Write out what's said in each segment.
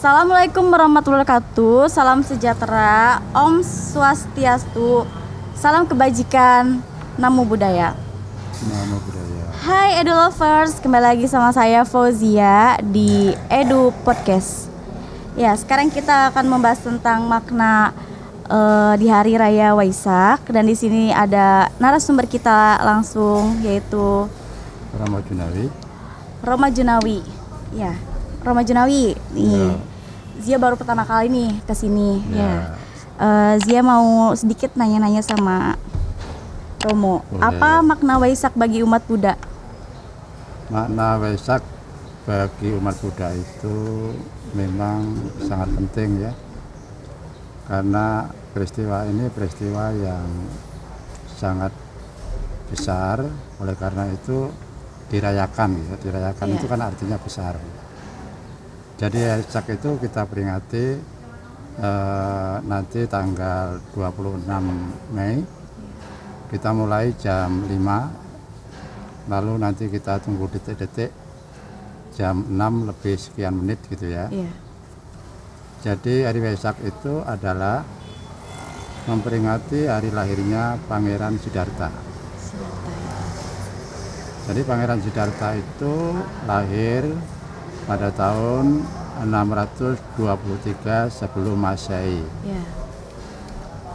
Assalamualaikum warahmatullahi wabarakatuh. Salam sejahtera, Om Swastiastu, salam kebajikan, Namo Buddhaya. Namo Buddhaya. Hai Edu Lovers, kembali lagi sama saya Fauzia di Edu Podcast. Ya, sekarang kita akan membahas tentang makna di Hari Raya Waisak, dan di sini ada narasumber kita langsung, yaitu Rama Junawi. Roma Junawi. Ya, Roma Junawi nih. Zia baru pertama kali nih ke sini. Ya. Zia mau sedikit nanya-nanya sama Romo. Boleh. Apa makna Waisak bagi umat Buddha? Makna Waisak bagi umat Buddha itu memang sangat penting ya. Karena peristiwa ini peristiwa yang sangat besar, oleh karena itu dirayakan ya. Dirayakan itu kan artinya besar. Jadi Waisak itu kita peringati nanti tanggal 26 Mei. Kita mulai jam 5, lalu nanti kita tunggu detik-detik jam 6 lebih sekian menit gitu ya. Iya. Jadi hari Waisak itu adalah memperingati hari lahirnya Pangeran Siddhartha. Jadi Pangeran Siddhartha itu lahir pada tahun 623 sebelum Masehi. Ya.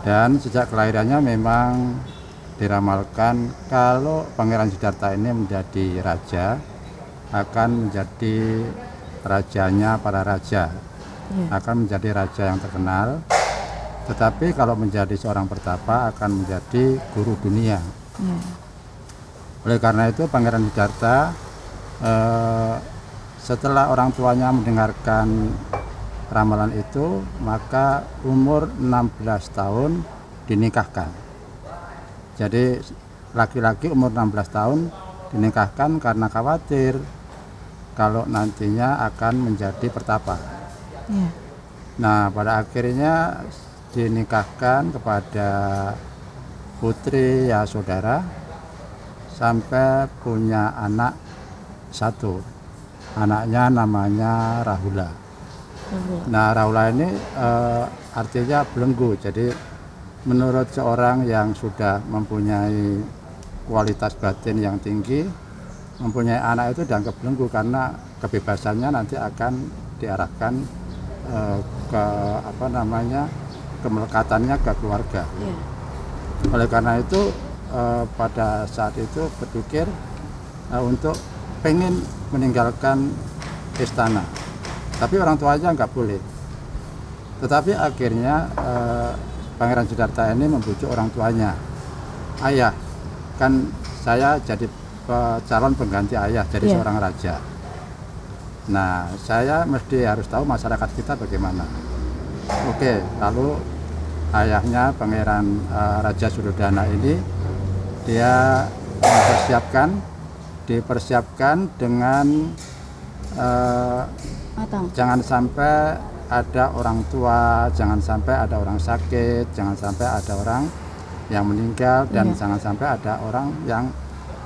Dan sejak kelahirannya memang diramalkan kalau Pangeran Siddhartha ini menjadi raja, akan menjadi rajanya para raja, akan menjadi raja yang terkenal. Tetapi kalau menjadi seorang pertapa akan menjadi guru dunia. Oleh karena itu Pangeran Siddhartha setelah orang tuanya mendengarkan ramalan itu, maka umur 16 tahun dinikahkan. Jadi laki-laki umur 16 tahun dinikahkan karena khawatir kalau nantinya akan menjadi pertapa. Nah, pada akhirnya dinikahkan kepada putri Yasodhara sampai punya anak satu. Anaknya namanya Rahula. Nah, Rahula ini artinya belenggu. Jadi menurut seorang yang sudah mempunyai kualitas batin yang tinggi, mempunyai anak itu dianggap belenggu karena kebebasannya nanti akan diarahkan ke kemelekatannya ke keluarga. Oleh karena itu pada saat itu berpikir untuk pengen meninggalkan istana, tapi orang tuanya nggak boleh. Tetapi akhirnya Pangeran Siddhartha ini membujuk orang tuanya, ayah, kan saya jadi calon pengganti ayah jadi seorang raja. Nah, saya mesti harus tahu masyarakat kita bagaimana. Oke, lalu ayahnya Pangeran Raja Suddhodana ini dia dipersiapkan dengan jangan sampai ada orang tua, jangan sampai ada orang sakit, jangan sampai ada orang yang meninggal, dan jangan sampai ada orang yang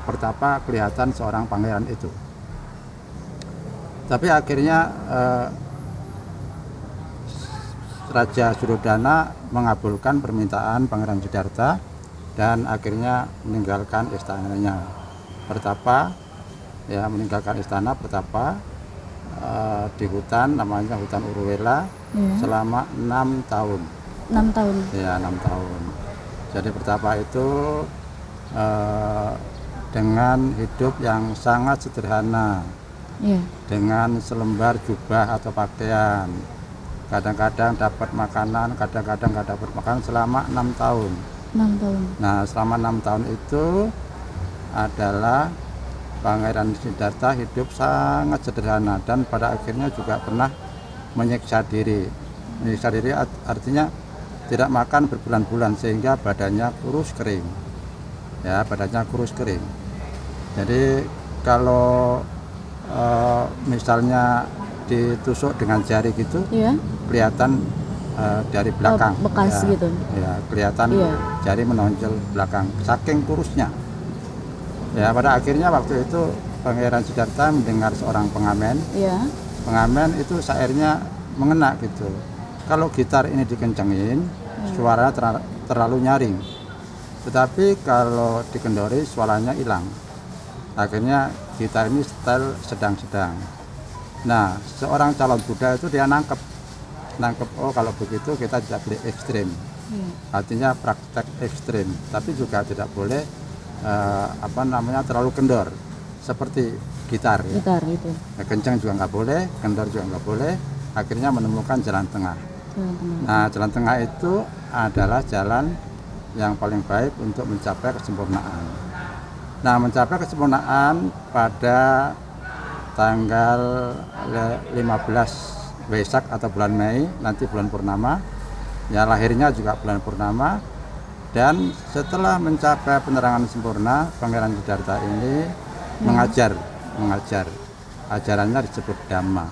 pertapa kelihatan seorang pangeran itu. Tapi akhirnya Raja Suddhodana mengabulkan permintaan Pangeran Siddhartha dan akhirnya meninggalkan istananya pertapa, ya, meninggalkan istana pertapa di hutan, namanya hutan Uruwela, selama 6 tahun. 6 tahun. Ya, 6 tahun. Jadi pertapa itu dengan hidup yang sangat sederhana, dengan selembar jubah atau pakaian. Kadang-kadang dapat makanan, kadang-kadang nggak dapat makanan selama 6 tahun. 6 tahun. Nah, selama 6 tahun itu adalah Pangeran Siddhartha hidup sangat sederhana dan pada akhirnya juga pernah menyiksa diri. Menyiksa diri artinya tidak makan berbulan-bulan sehingga badannya kurus kering. Ya, badannya kurus kering. Jadi kalau misalnya ditusuk dengan jari gitu, kelihatan dari belakang. Bekas ya, gitu. Ya, kelihatan jari menonjol belakang. Saking kurusnya. Ya, pada akhirnya waktu itu Pangeran Siddhartha mendengar seorang pengamen. Pengamen itu syairnya mengena gitu. Kalau gitar ini dikencengin, suaranya terlalu nyaring. Tetapi kalau dikendori suaranya hilang. Akhirnya gitar ini style sedang-sedang. Nah, seorang calon Buddha itu dia nangkep, oh kalau begitu kita tidak boleh ekstrim. Artinya praktek ekstrim, tapi juga tidak boleh terlalu kendor seperti gitar. Gitar itu. Nah, kencang juga nggak boleh, kendor juga nggak boleh. Akhirnya menemukan jalan tengah. Nah, jalan tengah itu adalah jalan yang paling baik untuk mencapai kesempurnaan. Nah, mencapai kesempurnaan pada tanggal 15 Waisak atau bulan Mei, nanti bulan purnama. Ya, lahirnya juga bulan purnama. Dan setelah mencapai penerangan sempurna, Pangeran Siddhartha ini mengajar. Ajarannya disebut Dhamma.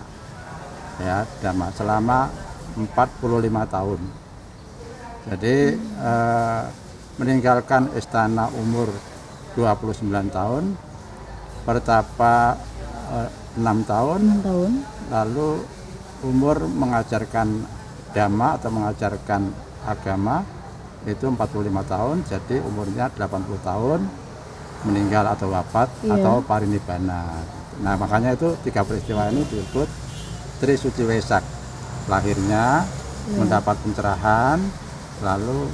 Ya, Dhamma selama 45 tahun. Jadi meninggalkan istana umur 29 tahun, bertapa 6 tahun, lalu umur mengajarkan Dhamma atau mengajarkan agama itu 45 tahun, jadi umurnya 80 tahun, meninggal atau wafat atau parinibbana. Nah, makanya itu 3 peristiwa ini disebut Tri Suci Waisak. Lahirnya, mendapat pencerahan, lalu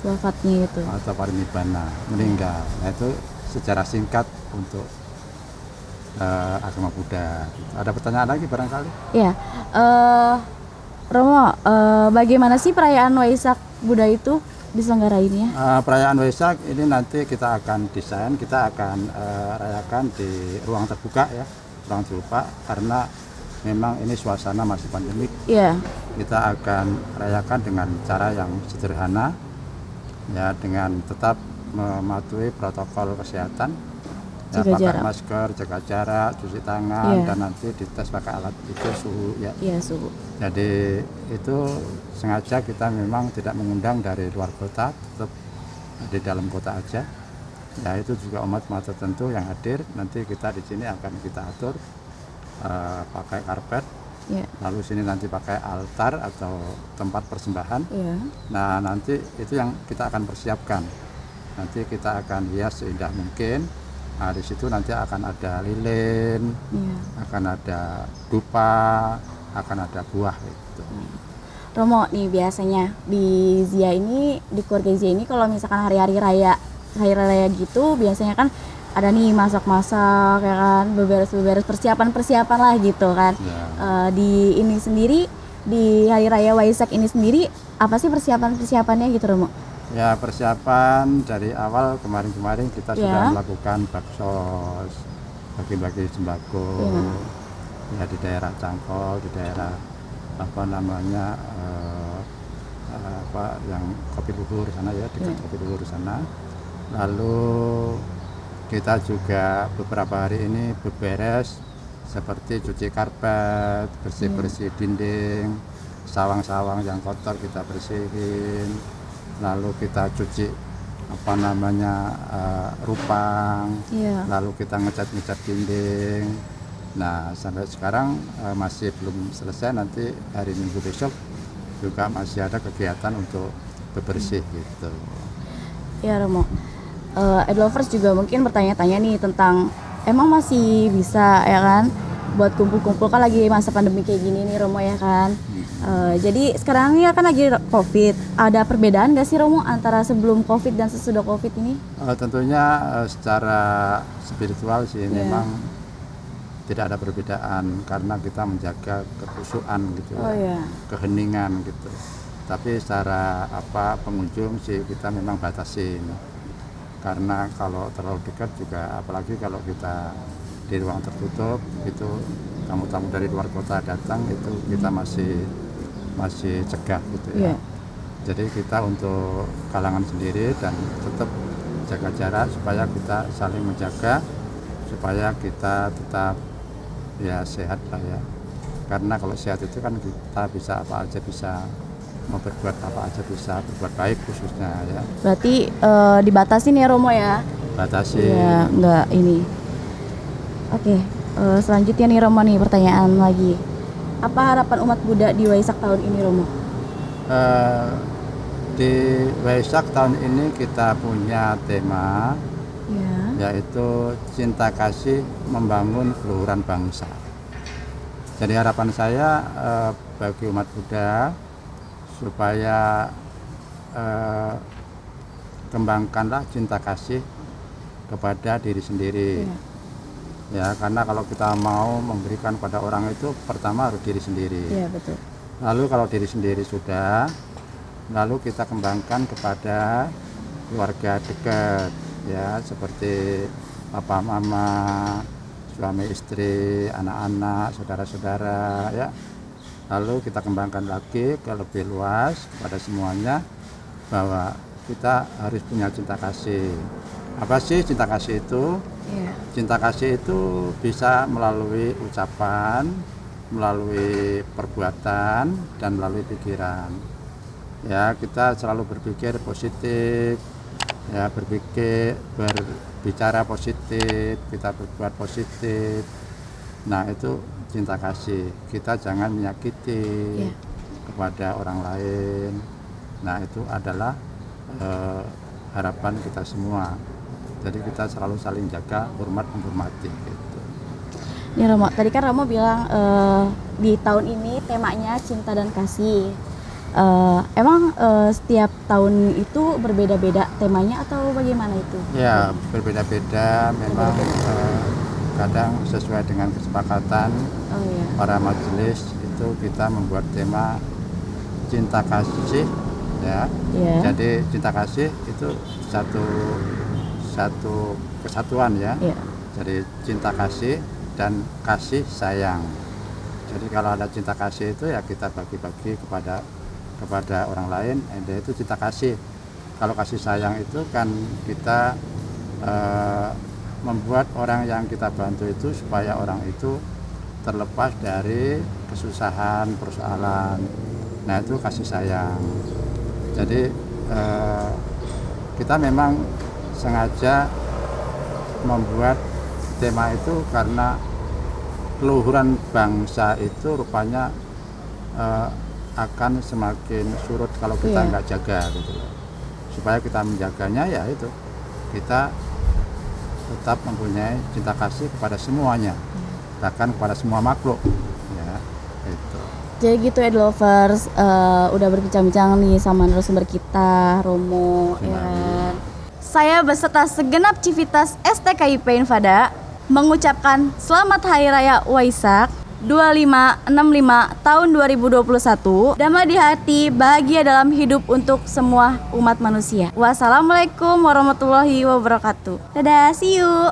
wafatnya itu atau parinibbana, meninggal. Nah, itu secara singkat untuk agama Buddha. Ada pertanyaan lagi barangkali? Ya, Romo, bagaimana sih perayaan Waisak Buddha itu diselenggarainnya? Perayaan Waisak ini nanti kita akan desain, kita akan rayakan di ruang terbuka ya, ruang terbuka, karena memang ini suasana masih pandemik. Kita akan rayakan dengan cara yang sederhana, ya, dengan tetap mematuhi protokol kesehatan, ya, pakai masker, jaga jarak, cuci tangan, dan nanti dites pakai alat itu suhu ya. Suhu. Jadi itu sengaja kita memang tidak mengundang dari luar kota, tetap di dalam kota aja. Ya, itu juga umat-umat tertentu yang hadir. Nanti kita di sini akan kita atur pakai karpet, lalu sini nanti pakai altar atau tempat persembahan. Nah, nanti itu yang kita akan persiapkan. Nanti kita akan hias seindah mungkin. Nah, di situ nanti akan ada lilin, akan ada dupa, akan ada buah gitu. Romo, nih biasanya di Zia ini, di keluarga Zia ini kalau misalkan hari-hari raya gitu, biasanya kan ada nih masak-masak, ya kan, beberes persiapan lah gitu kan. Di ini sendiri, di hari raya Waisak ini sendiri, apa sih persiapannya gitu, Romo? Ya, persiapan dari awal kemarin kita sudah melakukan baksos, bagi-bagi sembako, ya, di daerah Cangkol, di daerah yang Kopi Luhur sana ya, dekat Kopi Luhur sana. Lalu kita juga beberapa hari ini beberes seperti cuci karpet, bersih-bersih dinding, sawang-sawang yang kotor kita bersihin. Lalu kita cuci rupang, lalu kita ngecat dinding. Nah, sampai sekarang masih belum selesai. Nanti hari Minggu besok juga masih ada kegiatan untuk bebersih gitu. Ya, Romo, Lovers juga mungkin bertanya-tanya nih tentang emang masih bisa ya kan buat kumpul-kumpul, kan lagi masa pandemi kayak gini nih, Romo, ya kan. Jadi sekarang ini kan lagi COVID. Ada perbedaan nggak sih, Romo, antara sebelum COVID dan sesudah COVID ini? Tentunya secara spiritual sih memang tidak ada perbedaan, karena kita menjaga kekhusyuan gitu, keheningan gitu. Tapi secara pengunjung sih kita memang batasin, karena kalau terlalu dekat juga, apalagi kalau kita di ruang tertutup itu, tamu-tamu dari luar kota datang itu kita masih cegah gitu ya. Jadi kita untuk kalangan sendiri dan tetap jaga jarak supaya kita saling menjaga, supaya kita tetap ya sehat lah ya. Karena kalau sehat itu kan kita bisa apa aja, bisa mau berbuat apa aja, bisa berbuat baik khususnya ya. Berarti dibatasin ya, Romo ya? Batasi. Ya, enggak ini. Oke. Selanjutnya nih Romo nih, pertanyaan lagi. Apa harapan umat Buddha di Waisak tahun ini, Romo? Di Waisak tahun ini kita punya tema Ya. yaitu cinta kasih membangun keluhuran bangsa. Jadi harapan saya bagi umat Buddha supaya kembangkanlah cinta kasih kepada diri sendiri. Ya, karena kalau kita mau memberikan pada orang itu pertama harus diri sendiri. Iya, betul. Lalu kalau diri sendiri sudah, lalu kita kembangkan kepada keluarga dekat, ya seperti papa mama, suami istri, anak-anak, saudara-saudara, ya. Lalu kita kembangkan lagi ke lebih luas kepada semuanya bahwa kita harus punya cinta kasih. Apa sih cinta kasih itu? Cinta kasih itu bisa melalui ucapan, melalui perbuatan, dan melalui pikiran. Ya, kita selalu berpikir positif, ya berbicara positif, kita berbuat positif. Nah, itu cinta kasih. Kita jangan menyakiti kepada orang lain. Nah, itu adalah harapan kita semua. Jadi kita selalu saling jaga, hormat menghormati gitu. Nih Romo, tadi kan Romo bilang di tahun ini temanya cinta dan kasih. Emang setiap tahun itu berbeda-beda temanya atau bagaimana itu? Ya, berbeda-beda memang kadang sesuai dengan kesepakatan para majelis itu kita membuat tema cinta kasih, ya. Jadi cinta kasih itu satu kesatuan, ya. Jadi cinta kasih dan kasih sayang. Jadi kalau ada cinta kasih itu ya kita bagi-bagi kepada orang lain, itu cinta kasih. Kalau kasih sayang itu kan kita membuat orang yang kita bantu itu supaya orang itu terlepas dari kesusahan, persoalan. Nah, itu kasih sayang. Jadi kita memang sengaja membuat tema itu karena keluhuran bangsa itu rupanya akan semakin surut kalau kita nggak jaga gitu loh. Supaya kita menjaganya ya itu kita tetap mempunyai cinta kasih kepada semuanya, bahkan kepada semua makhluk, ya itu. Jadi gitu ya lovers, udah berbincang-bincang nih sama narasumber kita Romo, ya kan? Saya beserta segenap civitas STKIP Infada mengucapkan Selamat Hari Raya Waisak 2565 tahun 2021. Damai di hati, bahagia dalam hidup untuk semua umat manusia. Wassalamualaikum warahmatullahi wabarakatuh. Dadah, see you.